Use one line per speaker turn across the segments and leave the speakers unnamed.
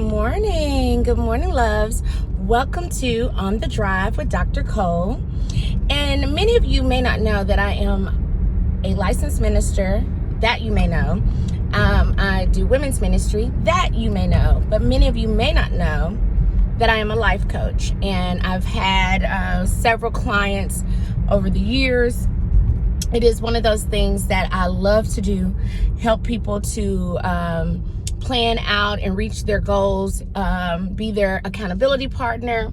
morning. Good morning, loves. Welcome to On the Drive with Dr. Cole. And many of you may not know that I am a licensed minister. That you may know. I do women's ministry. That you may know. But many of you may not know that I am a life coach. And I've had several clients over the years. It is one of those things that I love to do, help people to plan out and reach their goals, be their accountability partner,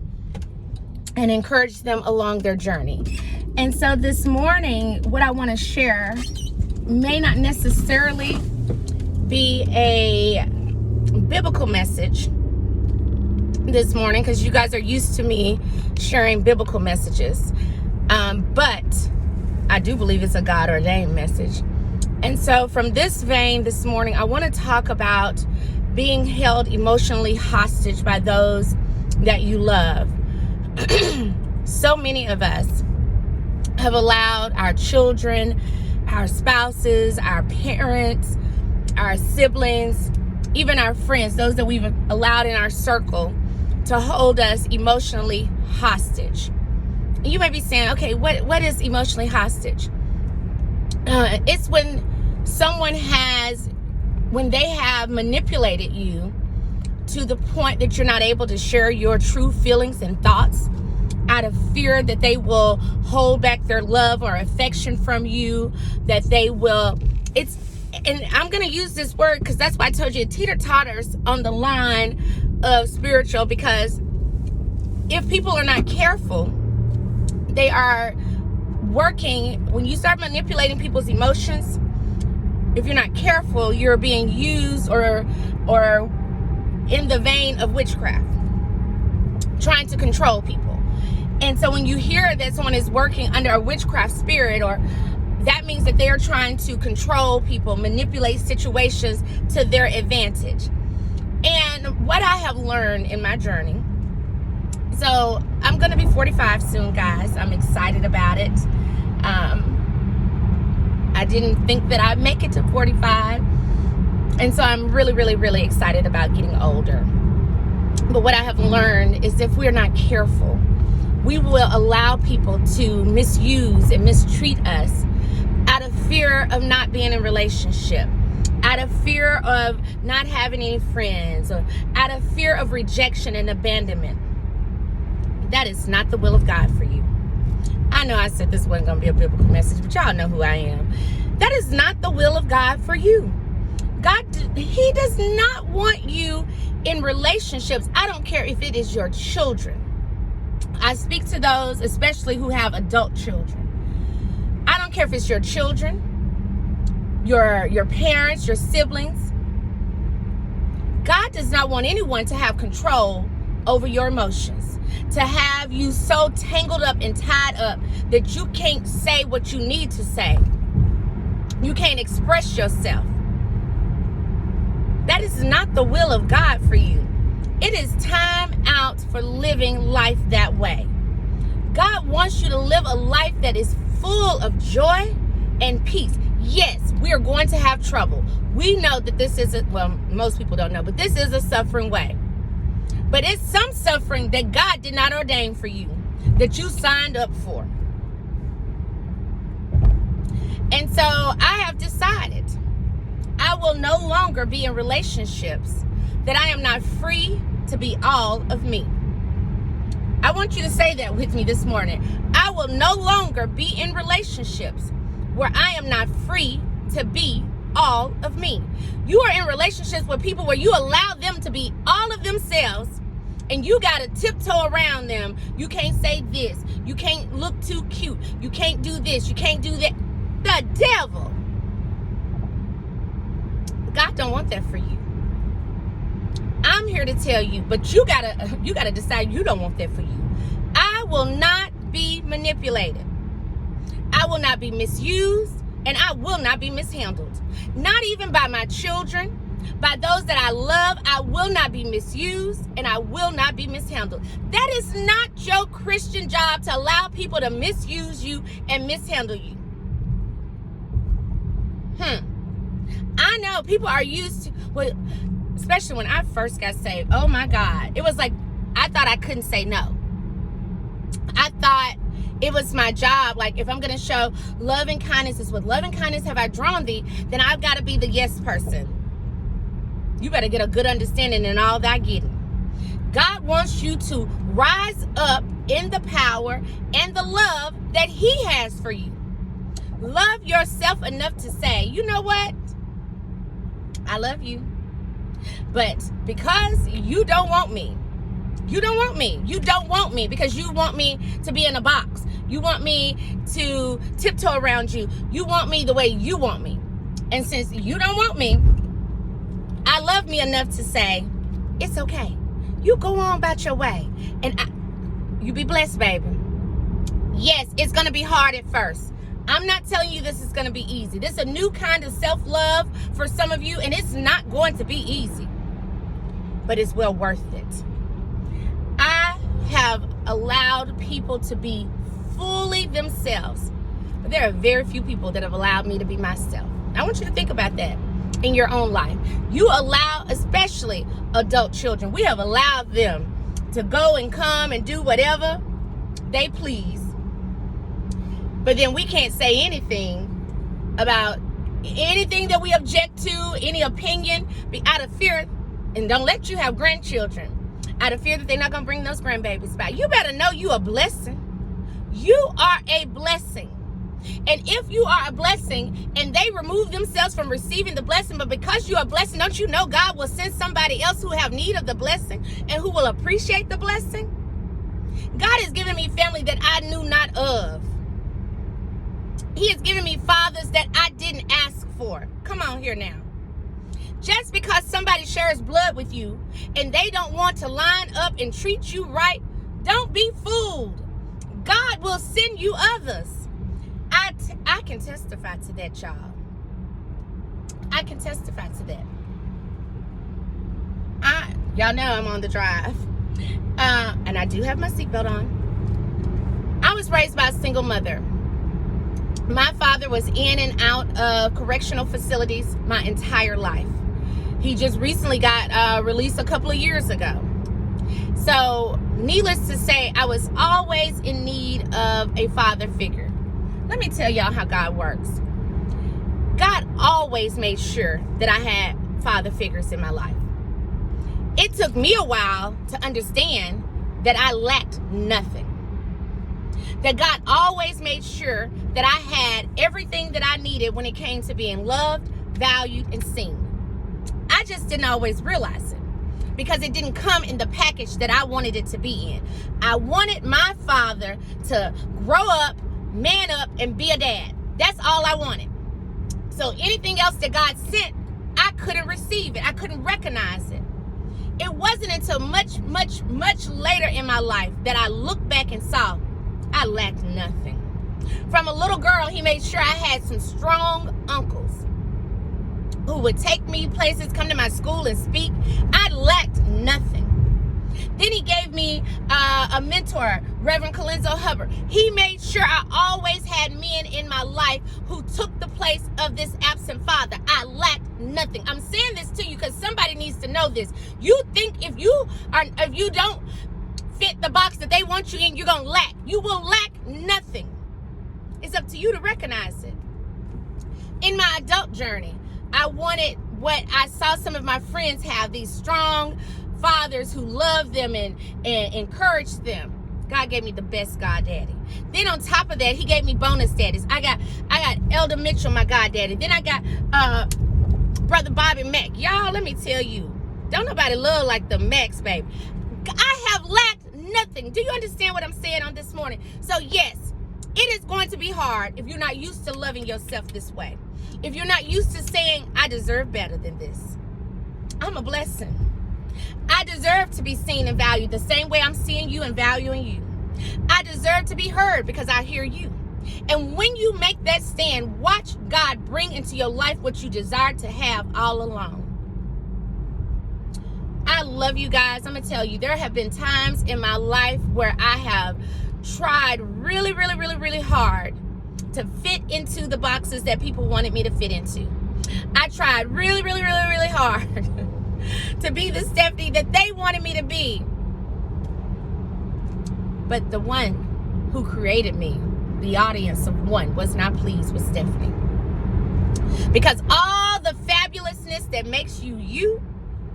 and encourage them along their journey. And so this morning, what I want to share may not necessarily be a biblical message this morning, because you guys are used to me sharing biblical messages. But I do believe it's a God-ordained message. And so from this vein this morning, I want to talk about being held emotionally hostage by those that you love. So many of us have allowed our children, our spouses, our parents, our siblings, even our friends, those that we've allowed in our circle, to hold us emotionally hostage. You may be saying, okay, what is emotionally hostage? It's when when they have manipulated you to the point that you're not able to share your true feelings and thoughts out of fear that they will hold back their love or affection from you, that they will, and I'm going to use this word because that's why I told you it teeter-totters on the line of spiritual, because if people are not careful, they are working. When you start manipulating people's emotions, if you're not careful, you're being used or in the vein of witchcraft, trying to control people. And so when you hear that someone is working under a witchcraft spirit, or that means that they are trying to control people, manipulate situations to their advantage. And what I have learned in my journey, so I'm going to be 45 soon, guys. I'm excited about it. I didn't think that I'd make it to 45. And so I'm really, really, really excited about getting older. But what I have learned is if we're not careful, we will allow people to misuse and mistreat us out of fear of not being in a relationship, out of fear of not having any friends, or out of fear of rejection and abandonment. That is not the will of God for you. I know I said this wasn't going to be a biblical message, but y'all know who I am. That is not the will of God for you. God, He does not want you in relationships. I don't care if it is your children. I speak to those especially who have adult children. I don't care if it's your children, your parents, your siblings. God does not want anyone to have control over your emotions, to have you so tangled up and tied up that you can't say what you need to say. You can't express yourself. That is not the will of God for you. It is time out for living life that way. God wants you to live a life that is full of joy and peace. Yes, we are going to have trouble. We know that this is most people don't know, but this is a suffering way. But it's some suffering that God did not ordain for you, that you signed up for. And so I have decided I will no longer be in relationships that I am not free to be all of me. I want you to say that with me this morning. I will no longer be in relationships where I am not free to be all of me. You are in relationships with people where you allow them to be all of themselves, and you got to tiptoe around them. You can't say this. You can't look too cute. You can't do this. You can't do that. The devil. God don't want that for you. I'm here to tell you, but you gotta decide you don't want that for you. I will not be manipulated. I will not be misused, and I will not be mishandled. Not even by my children, by those that I love. I will not be misused, and I will not be mishandled. That is not your Christian job, to allow people to misuse you and mishandle you. I know people are used to, well, especially when I first got saved. Oh my God. It was like, I thought I couldn't say no. I thought it was my job. Like, if I'm going to show love and kindness, is with love and kindness have I drawn thee, then I've got to be the yes person. You better get a good understanding in all that getting. God wants you to rise up in the power and the love that he has for you. Love yourself enough to say, you know what? I love you. But because you don't want me, you don't want me. You don't want me because you want me to be in a box. You want me to tiptoe around you. You want me the way you want me. And since you don't want me, I love me enough to say, it's okay. You go on about your way. And you be blessed, baby. Yes, it's going to be hard at first. I'm not telling you this is going to be easy. This is a new kind of self-love for some of you, and it's not going to be easy. But it's well worth it. I have allowed people to be fully themselves. But there are very few people that have allowed me to be myself. I want you to think about that in your own life. You allow, especially adult children, we have allowed them to go and come and do whatever they please. But then we can't say anything about anything that we object to, any opinion, out of fear. And don't let you have grandchildren out of fear that they're not going to bring those grandbabies back. You better know you a blessing. You are a blessing. And if you are a blessing and they remove themselves from receiving the blessing, but because you're a blessing, don't you know God will send somebody else who have need of the blessing and who will appreciate the blessing? God has given me family that I knew not of. He has given me fathers that I didn't ask for. Come on here now. Just because somebody shares blood with you and they don't want to line up and treat you right, don't be fooled. God will send you others. I can testify to that, y'all. I can testify to that. Y'all know I'm on the drive. And I do have my seatbelt on. I was raised by a single mother. My father was in and out of correctional facilities my entire life. He just recently got released a couple of years ago. So, needless to say, I was always in need of a father figure. Let me tell y'all how God works. God always made sure that I had father figures in my life. It took me a while to understand that I lacked nothing. That God always made sure that I had everything that I needed when it came to being loved, valued, and seen. I just didn't always realize it because it didn't come in the package that I wanted it to be in. I wanted my father to grow up, man up, and be a dad. That's all I wanted. So anything else that God sent, I couldn't receive it. I couldn't recognize it. It wasn't until much, much, much later in my life that I looked back and saw I lacked nothing. From a little girl, he made sure I had some strong uncles who would take me places, come to my school and speak. I lacked nothing. Then he gave me a mentor, Reverend Colenso Hubbard. He made sure I always had men in my life who took the place of this absent father. I lacked nothing. I'm saying this to you because somebody needs to know this. You think if you don't fit the box that they want you in, you're going to lack. You will lack nothing. It's up to you to recognize it. In my adult journey, I wanted what I saw some of my friends have, these strong fathers who love them and encourage them. God gave me the best goddaddy. Then on top of that, he gave me bonus daddies. I got Elder Mitchell, my goddaddy. Then I got Brother Bobby Mack. Y'all, let me tell you, don't nobody love like the Macks, baby. I have lacked nothing. Do you understand what I'm saying on this morning? So yes, it is going to be hard if you're not used to loving yourself this way. If you're not used to saying, I deserve better than this. I'm a blessing. I deserve to be seen and valued the same way I'm seeing you and valuing you. I deserve to be heard because I hear you. And when you make that stand, watch God bring into your life what you desire to have all along. I love you guys. I'm going to tell you, there have been times in my life where I have tried really, really, really, really hard to fit into the boxes that people wanted me to fit into. I tried really, really, really, really hard to be the Stephanie that they wanted me to be. But the one who created me, the audience of one, was not pleased with Stephanie. Because all the fabulousness that makes you you,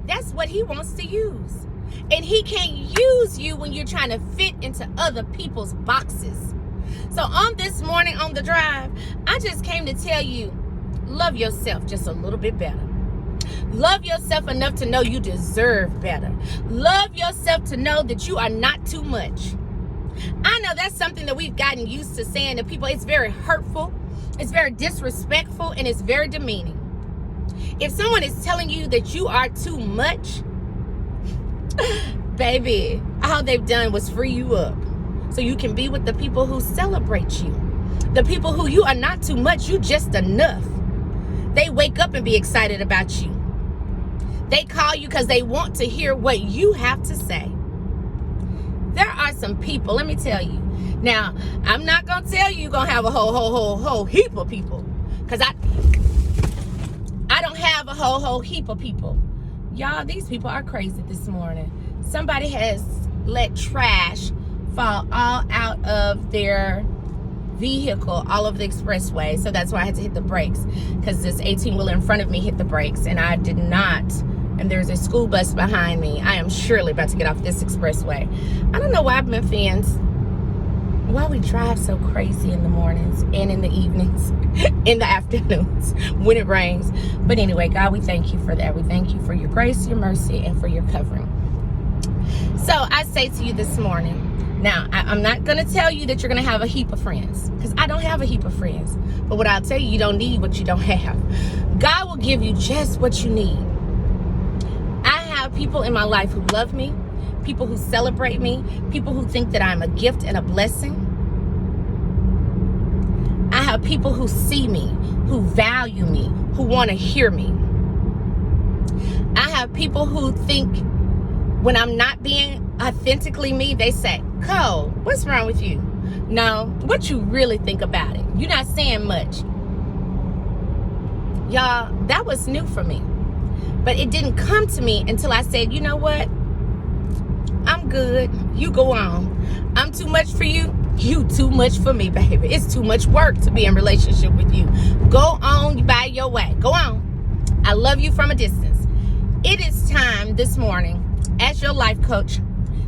that's what he wants to use. And he can't use you when you're trying to fit into other people's boxes. So on this morning on the drive, I just came to tell you, love yourself just a little bit better. Love yourself enough to know you deserve better. Love yourself to know that you are not too much. I know that's something that we've gotten used to saying to people. It's very hurtful, it's very disrespectful, and it's very demeaning. If someone is telling you that you are too much, baby, all they've done was free you up so you can be with the people who celebrate you. The people who you are not too much, you just enough. They wake up and be excited about you. They call you because they want to hear what you have to say. There are some people, let me tell you. Now, I'm not going to tell you you're going to have a whole heap of people. Because I don't have a whole heap of people. Y'all, these people are crazy this morning. Somebody has let trash fall all out of their vehicle all over the expressway. So that's why I had to hit the brakes, because this 18-wheeler in front of me hit the brakes and I did not. And there's a school bus behind me. I am surely about to get off this expressway. I don't know why, I've fans, why we drive so crazy in the mornings and in the evenings, in the afternoons, when it rains. But anyway, God, we thank you for that. We thank you for your grace, your mercy, and for your covering. So I say to you this morning, now, I'm not going to tell you that you're going to have a heap of friends, because I don't have a heap of friends. But what I'll tell you, you don't need what you don't have. God will give you just what you need. I have people in my life who love me, people who celebrate me, people who think that I'm a gift and a blessing. I have people who see me, who value me, who want to hear me. I have people who think when I'm not being authentically me, they say, Cole, what's wrong with you? No, what you really think about it? You're not saying much. Y'all, that was new for me. But it didn't come to me until I said, you know what? I'm good. You go on. I'm too much for you. You too much for me, baby. It's too much work to be in relationship with you. Go on by your way. Go on. I love you from a distance. It is time this morning, as your life coach,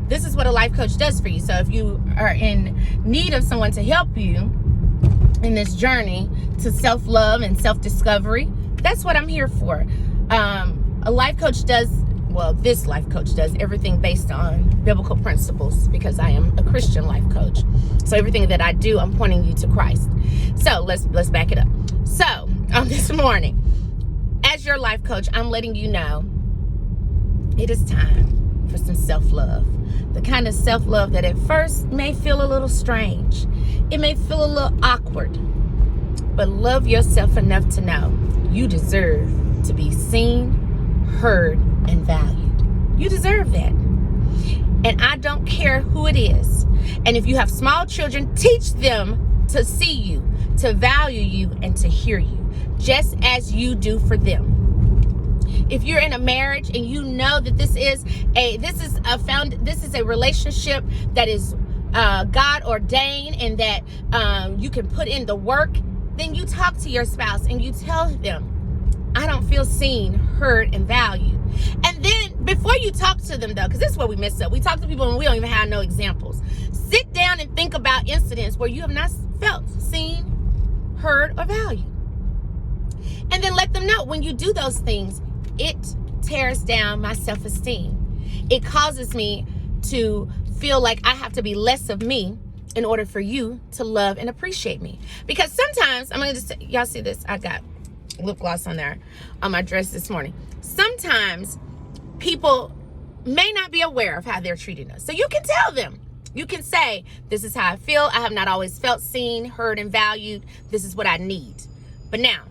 this is what a life coach does for you. So if you are in need of someone to help you in this journey to self-love and self-discovery, that's what I'm here for. A life coach does, well, this life coach does everything based on biblical principles, because I am a Christian life coach. So everything that I do, I'm pointing you to Christ. So let's back it up. So this morning, as your life coach, I'm letting you know it is time for some self-love. The kind of self-love that at first may feel a little strange. It may feel a little awkward. But love yourself enough to know you deserve to be seen, heard, and valued. You deserve that. And I don't care who it is. And if you have small children, teach them to see you, to value you, and to hear you, just as you do for them. If you're in a marriage and you know that this is a relationship that is God ordained, and that you can put in the work, then you talk to your spouse and you tell them, I don't feel seen, heard, and valued. And then before you talk to them, though, because this is what we mess up. We talk to people and we don't even have no examples. Sit down and think about incidents where you have not felt seen, heard, or valued. And then let them know when you do those things, it tears down my self-esteem. It causes me to feel like I have to be less of me in order for you to love and appreciate me. Because sometimes, I'm going to just, y'all see this? I got lip gloss on there on my dress this morning. Sometimes people may not be aware of how they're treating us. So you can tell them. You can say, this is how I feel. I have not always felt seen, heard, and valued. This is what I need. But now,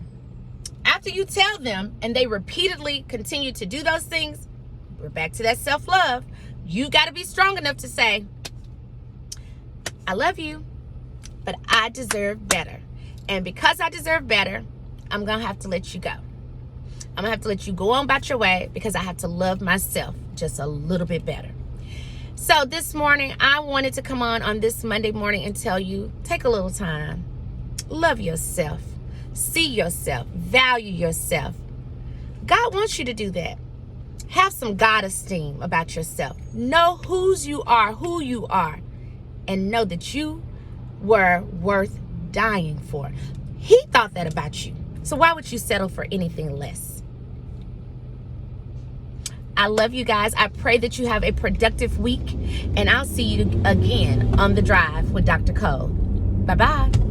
after you tell them and they repeatedly continue to do those things, we're back to that self-love. You got to be strong enough to say, I love you, but I deserve better. And because I deserve better, I'm going to have to let you go. I'm gonna have to let you go on about your way because I have to love myself just a little bit better. So this morning, I wanted to come on this Monday morning and tell you, take a little time. Love yourself. See yourself. Value yourself. God wants you to do that. Have some God esteem about yourself. Know whose you are, who you are, and know that you were worth dying for. He thought that about you. So why would you settle for anything less? I love you guys. I pray that you have a productive week, and I'll see you again on The Drive with Dr. Cole. Bye-bye.